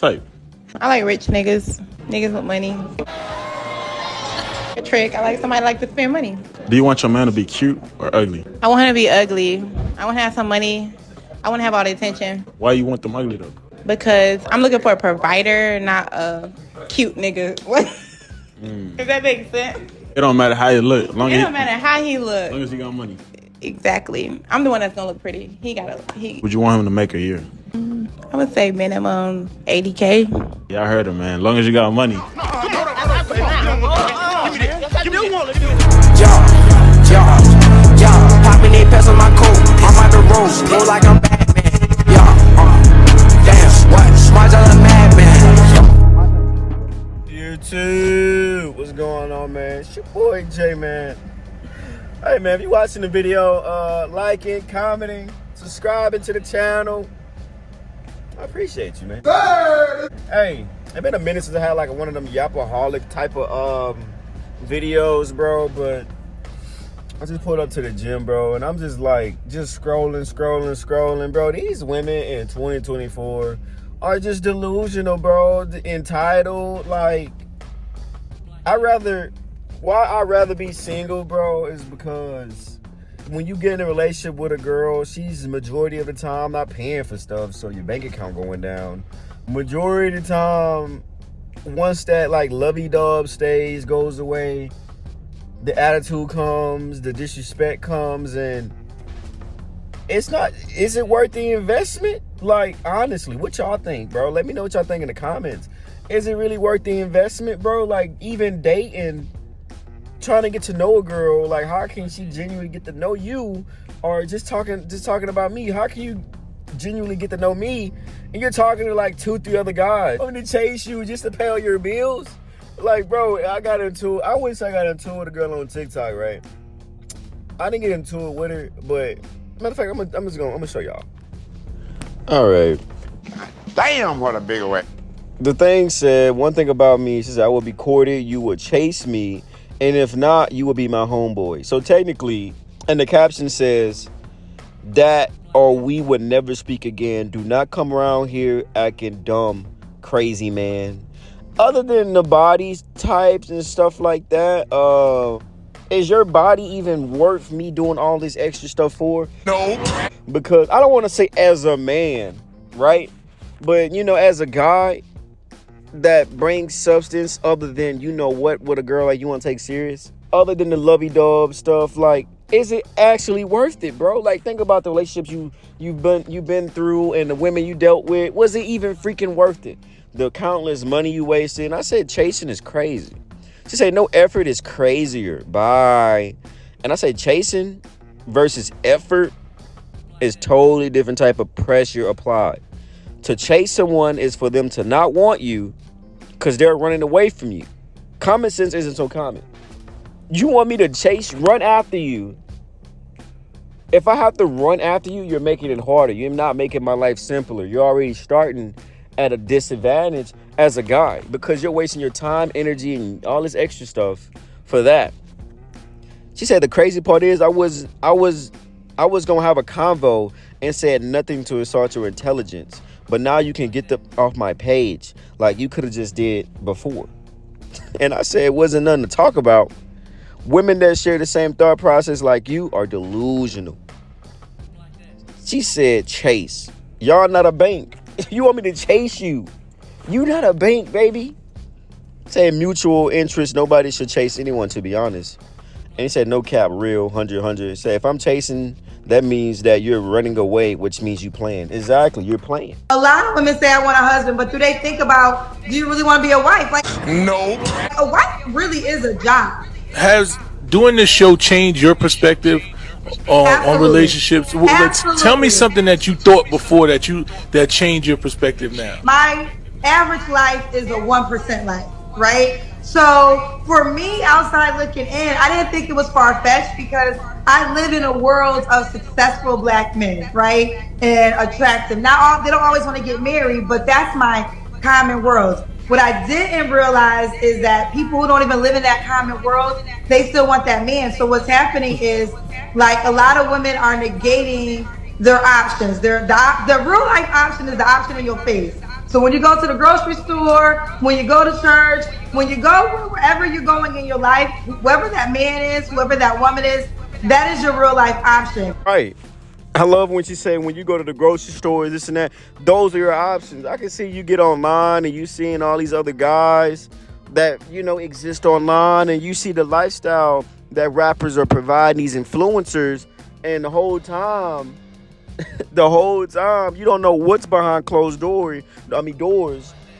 Type. I like rich niggas. Niggas with money. A trick. I like somebody like to spend money. Do you want your man to be cute or ugly? I want him to be ugly. I want to have some money. I want to have all the attention. Why you want them ugly though? Because I'm looking for a provider, not a cute nigga. What? Does that make sense? It don't matter how you look. It don't matter how he look. As long as he got money. Exactly. I'm the one that's gonna look pretty. He. Would you want him to make a year? I would say minimum 80K. Yeah, I heard him, man. As long as you got money. Popping they pets on my coat. I'm on the road, feel like I'm Batman. Damn, what? Smart as a madman. YouTube, what's going on, man? It's your boy Jay, man. Hey, man, if you watching the video, liking, commenting, subscribing to the channel, I appreciate you, man. Hey, it's been a minute since I had like one of them yapaholic type of videos, bro, but I just pulled up to the gym, bro, and I'm just scrolling, bro. These women in 2024 are just delusional, bro, entitled. Like, why I'd rather be single, bro, is because when you get in a relationship with a girl, she's majority of the time not paying for stuff, so your bank account going down. Majority of the time, once that like lovey-dove stage goes away, the attitude comes, the disrespect comes, and is it worth the investment? Like, honestly, what y'all think, bro? Let me know what y'all think in the comments. Is it really worth the investment, bro? Like, even dating, trying to get to know a girl, like, how can she genuinely get to know you? Or just talking about me, how can you genuinely get to know me and you're talking to like 2-3 other guys? I'm gonna chase you just to pay all your bills? Like, bro, I wish I got into it with a girl on TikTok, right? I didn't get into it with her, but matter of fact, I'm gonna show y'all. All right. Damn, what a big way. The thing said, one thing about me, she said, I would be courted, you would chase me, and if not, you would be my homeboy. So technically, and the caption says that, or we would never speak again. Do not come around here acting dumb, crazy man. Other than the body types and stuff like that, is your body even worth me doing all this extra stuff for? No. Because I don't want to say as a man, right? But, you know, as a guy that brings substance other than, you know what, with a girl like you want to take serious, other than the lovey-dove stuff, like, is it actually worth it, bro? Like, think about the relationships you've been through and the women you dealt with. Was it even freaking worth it? The countless money you wasted. And I said chasing is crazy. She said no effort is crazier. Bye. And I said chasing versus effort is totally different type of pressure applied. To chase someone is for them to not want you because they're running away from you. Common sense isn't so common. You want me to run after you. If I have to run after you, you're making it harder. You're not making my life simpler. You're already starting at a disadvantage as a guy because you're wasting your time, energy, and all this extra stuff for that. She said the crazy part is I was gonna have a convo and said nothing to insult your intelligence, but now you can get off my page like you could have just did before. And I said it wasn't nothing to talk about. Women that share the same thought process like you are delusional. She said chase. Y'all not a bank. You want me to chase you? You not a bank, baby. Saying mutual interest, nobody should chase anyone, to be honest. And he said no cap, real, 100. Say if I'm chasing, that means that you're running away, which means you playing. Exactly, you're playing. A lot of women say I want a husband, but do they think about, do you really want to be a wife? Like, Nope. a wife really is a job. Has doing this show changed your perspective on relationships? Like, tell me something that you thought before that changed your perspective now. My average life is a 1% life, right? So for me, outside looking in, I didn't think it was far-fetched because I live in a world of successful black men, right? And attractive. Not they don't always want to get married, but that's my common world. What I didn't realize is that people who don't even live in that common world, they still want that man. So what's happening is, like, a lot of women are negating their options. The real life option is the option in your face. So when you go to the grocery store, when you go to church, when you go wherever you're going in your life, whoever that man is, whoever that woman is, that is your real life option. Right. I love when she say when you go to the grocery store, this and that, those are your options. I can see you get online and you seeing all these other guys that, you know, exist online, and you see the lifestyle that rappers are providing, these influencers, and the whole time, you don't know what's behind closed doors.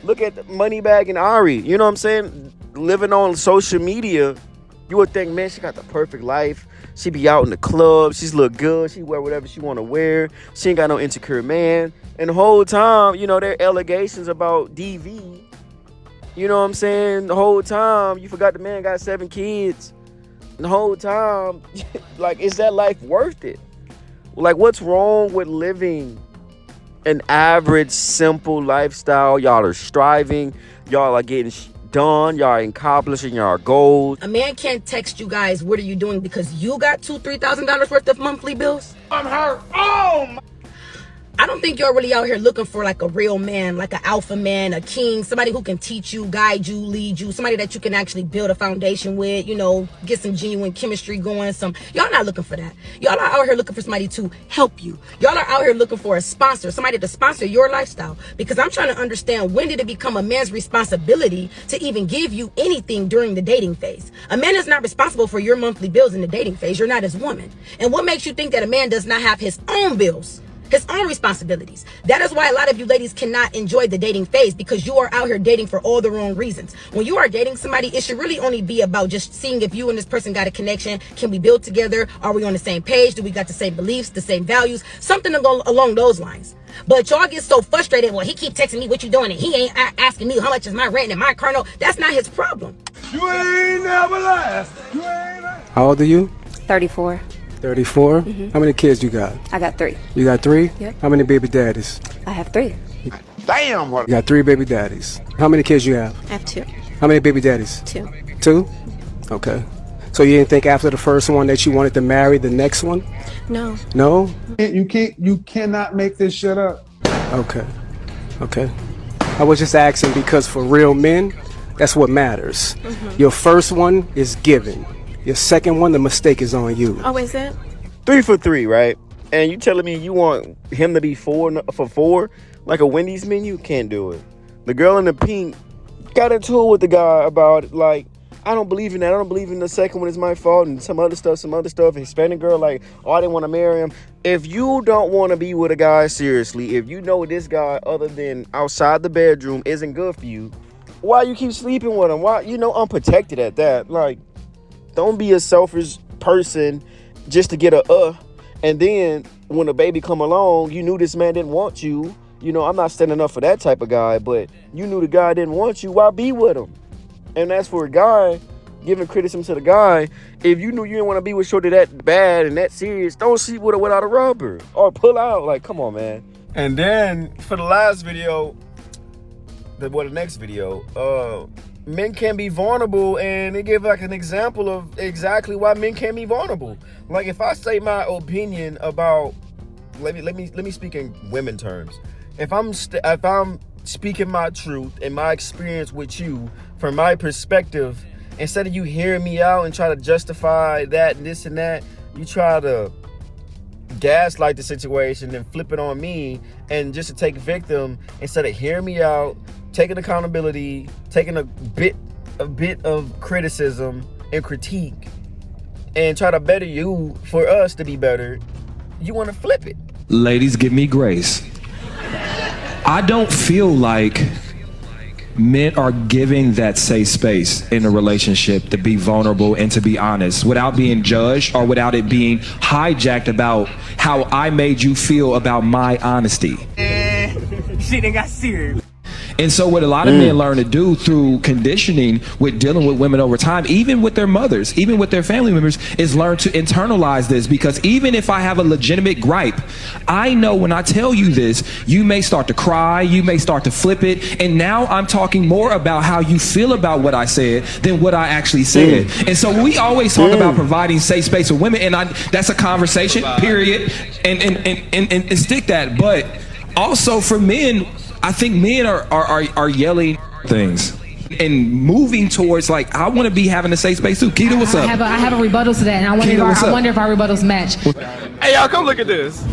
Look at Moneybagg and Ari, you know what I'm saying? Living on social media, you would think, man, she got the perfect life. She be out in the club. She's look good. She wear whatever she want to wear. She ain't got no insecure man. And the whole time, you know, there are allegations about DV. You know what I'm saying? The whole time, you forgot the man got 7 kids. And the whole time, like, is that life worth it? Like, what's wrong with living an average, simple lifestyle? Y'all are striving. Y'all are getting done. Y'all are accomplishing your goals. A man can't text you guys, what are you doing, because you got $2,000-$3,000 worth of monthly bills. I'm hurt. Oh, my. I don't think you're really out here looking for like a real man, like an alpha man, a king, somebody who can teach you, guide you, lead you, somebody that you can actually build a foundation with, you know, get some genuine chemistry going. Y'all not looking for that. Y'all are out here looking for somebody to help you. Y'all are out here looking for a sponsor, somebody to sponsor your lifestyle. Because I'm trying to understand, when did it become a man's responsibility to even give you anything during the dating phase? A man is not responsible for your monthly bills in the dating phase. You're not his woman. And what makes you think that a man does not have his own bills, his own responsibilities? That is why a lot of you ladies cannot enjoy the dating phase, because you are out here dating for all the wrong reasons. When you are dating somebody, it should really only be about just seeing if you and this person got a connection. Can we build together? Are we on the same page? Do we got the same beliefs, the same values? Something along those lines. But y'all get so frustrated. Well, he keep texting me, what you doing? And he ain't asking me how much is my rent and my car note. That's not his problem. You ain't never last. How old are you? 34. 34? How many kids you got? I got 3. You got 3? Yep. How many baby daddies? I have 3. Damn, what You got 3 baby daddies. How many kids you have? I have 2. How many baby daddies? 2. 2? Okay. So you didn't think after the first one that you wanted to marry the next one? No. No? You cannot make this shit up. Okay. Okay. I was just asking because for real men, that's what matters. Your first one is given. Your second one, the mistake is on you. Oh, is it? 3 for 3, right? And you telling me you want him to be 4 for 4, like a Wendy's menu? Can't do it. The girl in the pink got into it with the guy about it, like, I don't believe in that. I don't believe in the second one is my fault, and some other stuff. Hispanic girl, like, oh, I didn't want to marry him. If you don't want to be with a guy seriously, if you know this guy other than outside the bedroom isn't good for you, why you keep sleeping with him? Why, you know, unprotected at that? Like, don't be a selfish person just to get and then when a baby come along, you knew this man didn't want you. You know, I'm not standing up for that type of guy, but you knew the guy didn't want you. Why be with him? And as for a guy, giving criticism to the guy, if you knew you didn't want to be with shorty that bad and that serious, don't sleep with her without a rubber or pull out. Like, come on, man. And then for the last video, the next video, men can be vulnerable, and they give like an example of exactly why men can be vulnerable. Like, if I say my opinion about, let me speak in women terms. If I'm speaking my truth and my experience with you from my perspective, instead of you hearing me out and try to justify that and this and that, you try to gaslight the situation and flip it on me, and just to take victim instead of hearing me out, taking accountability, taking a bit of criticism and critique, and try to better you for us to be better. You want to flip it. Ladies, give me grace. I don't feel like men are giving that safe space in a relationship to be vulnerable and to be honest without being judged or without it being hijacked about how I made you feel about my honesty. Shit ain't got serious. And so what a lot of men learn to do through conditioning with dealing with women over time, even with their mothers, even with their family members, is learn to internalize this. Because even if I have a legitimate gripe, I know when I tell you this, you may start to cry, you may start to flip it. And now I'm talking more about how you feel about what I said than what I actually said. And so we always talk about providing safe space for women, and that's a conversation, period, and stick that. But also for men, I think men are yelling things and moving towards like, I want to be having a safe space too. Keita, what's up? I have a rebuttal to that, and I wonder if our rebuttals match. Hey, y'all, come look at this.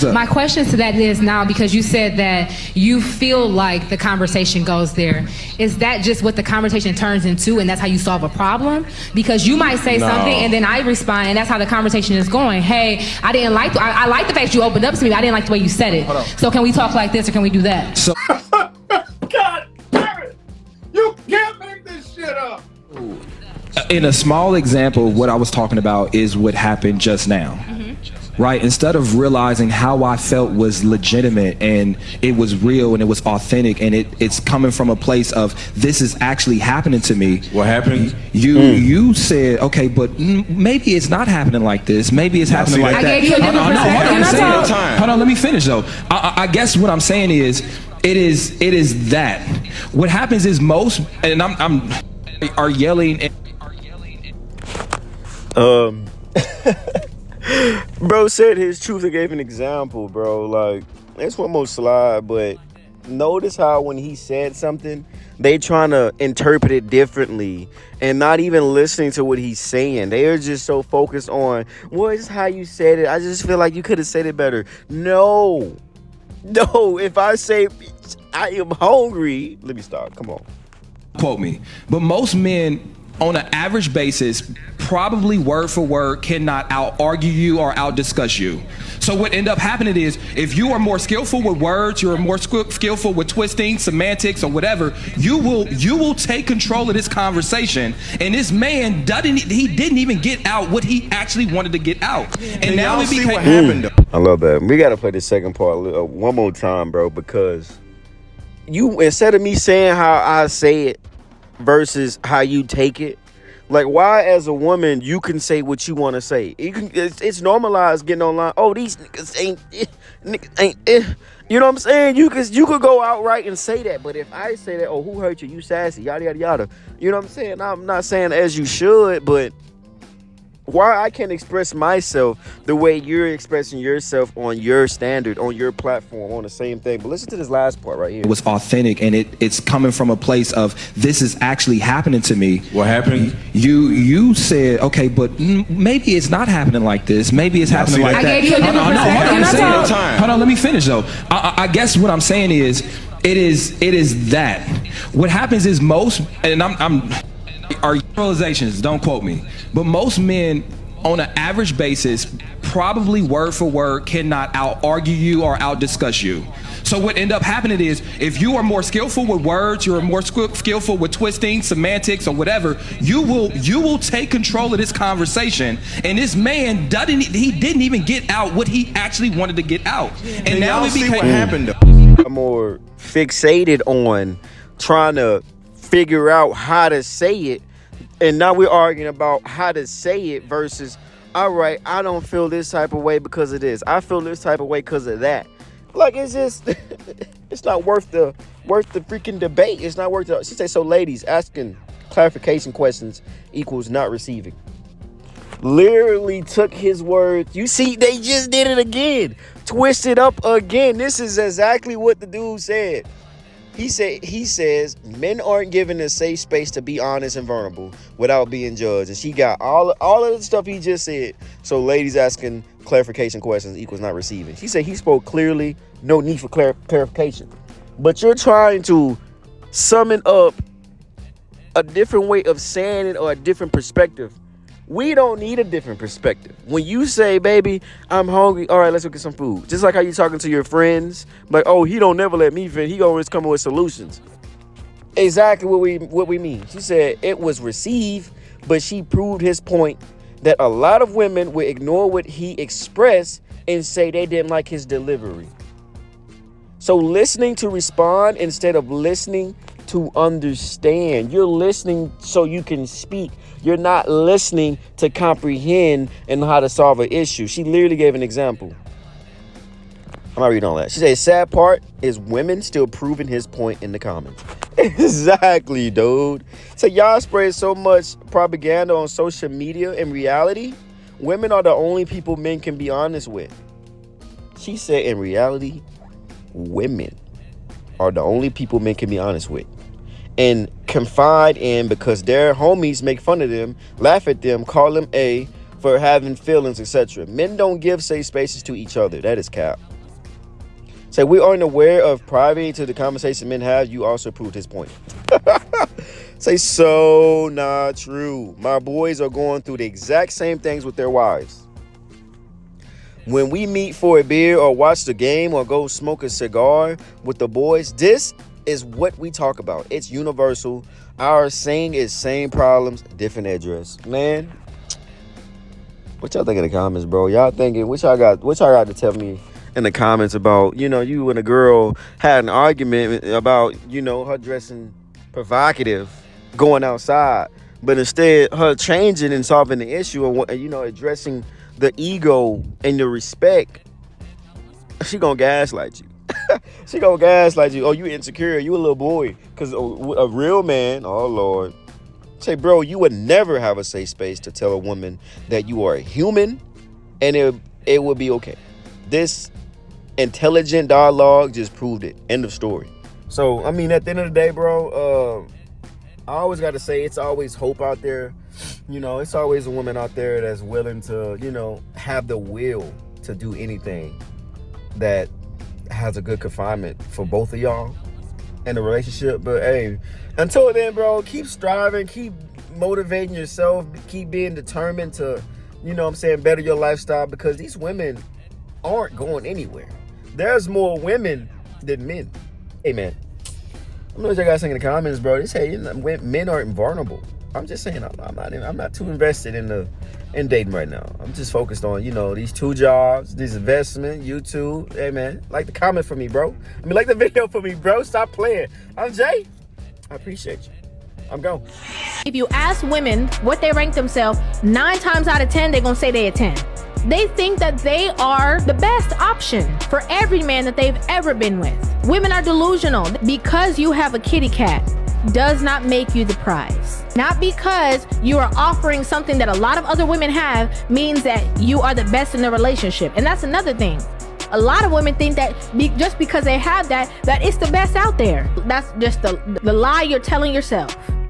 My question to that is now, because you said that you feel like the conversation goes there, is that just what the conversation turns into and that's how you solve a problem? Because you might say something and then I respond and that's how the conversation is going. Hey, I didn't like, I like the fact you opened up to me, I didn't like the way you said it. So can we talk like this or can we do that? So God damn it! You can't make this shit up. in a small example, what I was talking about is what happened just now. Right? Instead of realizing how I felt was legitimate and it was real and it was authentic and it's coming from a place of this is actually happening to me. What happened? You said, okay, but maybe it's not happening like this. Maybe it's happening like that. I gave you a different perspective. Hold on, let me finish though. I guess what I'm saying is, it is that. What happens is most, and I'm are yelling. Bro said his truth and gave an example, bro. Like, it's one more slide, but notice how when he said something, they trying to interpret it differently and not even listening to what he's saying. They are just so focused on, well, it's how you said it. I just feel like you could have said it better. No, if I say I am hungry, let me stop. Come on. Quote me. But most men, on an average basis, probably word for word cannot out argue you or out discuss you. So what end up happening is, if you are more skillful with words, you're more skillful with twisting, semantics, or whatever, you will take control of this conversation. And this man didn't even get out what he actually wanted to get out. And now we see what happened. I love that. We gotta play the second part one more time, bro, because you, instead of me saying how I say it versus how you take it, like, why as a woman you can say what you want to say? It's normalized getting online. Oh, these niggas ain't you know what I'm saying? You could go outright and say that, but if I say that, oh, who hurt you? You sassy, yada yada yada. You know what I'm saying? I'm not saying as you should, but why I can't express myself the way you're expressing yourself on your standard, on your platform, on the same thing. But listen to this last part right here. It was authentic and it's coming from a place of this is actually happening to me. What happened? You said, okay, but maybe it's not happening like this. Maybe it's happening like that. I gave you a different perspective. Hold on, let me finish though. I guess what I'm saying is, it is that. What happens is most, and our generalizations, don't quote me, but most men on an average basis probably word for word cannot out argue you or out discuss you. So what end up happening is, if you are more skillful with words, you're more skillful with twisting, semantics, or whatever, you will take control of this conversation. And this man didn't even get out what he actually wanted to get out. And now we see what happened. I'm more fixated on trying to figure out how to say it, and now we're arguing about how to say it versus, all right, I don't feel this type of way because of this, I feel this type of way because of that. Like, it's just it's not worth the freaking debate. It's not worth it. She said, so ladies, asking clarification questions equals not receiving. Literally took his words. You see, they just did it again, twisted up again. This is exactly what the dude said. He says men aren't given a safe space to be honest and vulnerable without being judged. And she got all of the stuff he just said. So ladies asking clarification questions equals not receiving. She said he spoke clearly, no need for clarification. But you're trying to summon up a different way of saying it or a different perspective. We don't need a different perspective. When you say, baby, I'm hungry, all right, let's go get some food. Just like how you talking to your friends, like, oh, he don't never let me finish. He always coming with solutions. Exactly what we mean. She said it was received, but she proved his point that a lot of women would ignore what he expressed and say they didn't like his delivery. So listening to respond instead of listening to understand. You're listening so you can speak. You're not listening to comprehend and how to solve an issue. She literally gave an example. I'm not reading all that. She said, sad part is women still proving his point in the comments. Exactly, dude. So y'all spread so much propaganda on social media. In reality, women are the only people men can be honest with. She said, in reality, women are the only people men can be honest with and confide in, because their homies make fun of them, laugh at them, call them A for having feelings, etc. Men don't give safe spaces to each other. That is cap. Say we aren't aware of private to the conversation men have. You also proved his point. Say so not true. My boys are going through the exact same things with their wives. When we meet for a beer or watch the game or go smoke a cigar with the boys, this is what we talk about. It's universal. Our saying is same problems, different address. Man, what y'all think in the comments, bro? Y'all thinking, what y'all got to tell me in the comments about, you know, you and a girl had an argument about, you know, her dressing provocative, going outside, but instead her changing and solving the issue and, you know, addressing the ego and the respect, she gonna gaslight you. She gonna gaslight you. Oh, you insecure, you a little boy. Because a real man, oh Lord, say, bro, you would never have a safe space to tell a woman that you are a human and it would be okay. This intelligent dialogue just proved it. End of story. So, I mean, at the end of the day, bro, I always got to say it's always hope out there. You know, it's always a woman out there that's willing to, you know, have the will to do anything that has a good confinement for both of y'all in a relationship. But hey, until then, bro, keep striving, keep motivating yourself, keep being determined to, you know what I'm saying, better your lifestyle, because these women aren't going anywhere. There's more women than men. Hey, man, I know what y'all guys think in the comments, bro. They say men aren't vulnerable. I'm just saying I'm not too invested in dating right now. I'm just focused on, you know, these 2 jobs, this investment, YouTube. Hey, man, like the comment for me, bro. I mean, like the video for me, bro. Stop playing. I'm Jay. I appreciate you. I'm going. If you ask women what they rank themselves, 9 times out of 10, they're going to say they're a 10. They think that they are the best option for every man that they've ever been with. Women are delusional. Because you have a kitty cat does not make you the prize. Not because you are offering something that a lot of other women have means that you are the best in the relationship. And that's another thing. A lot of women think that just because they have that it's the best out there. That's just the lie you're telling yourself.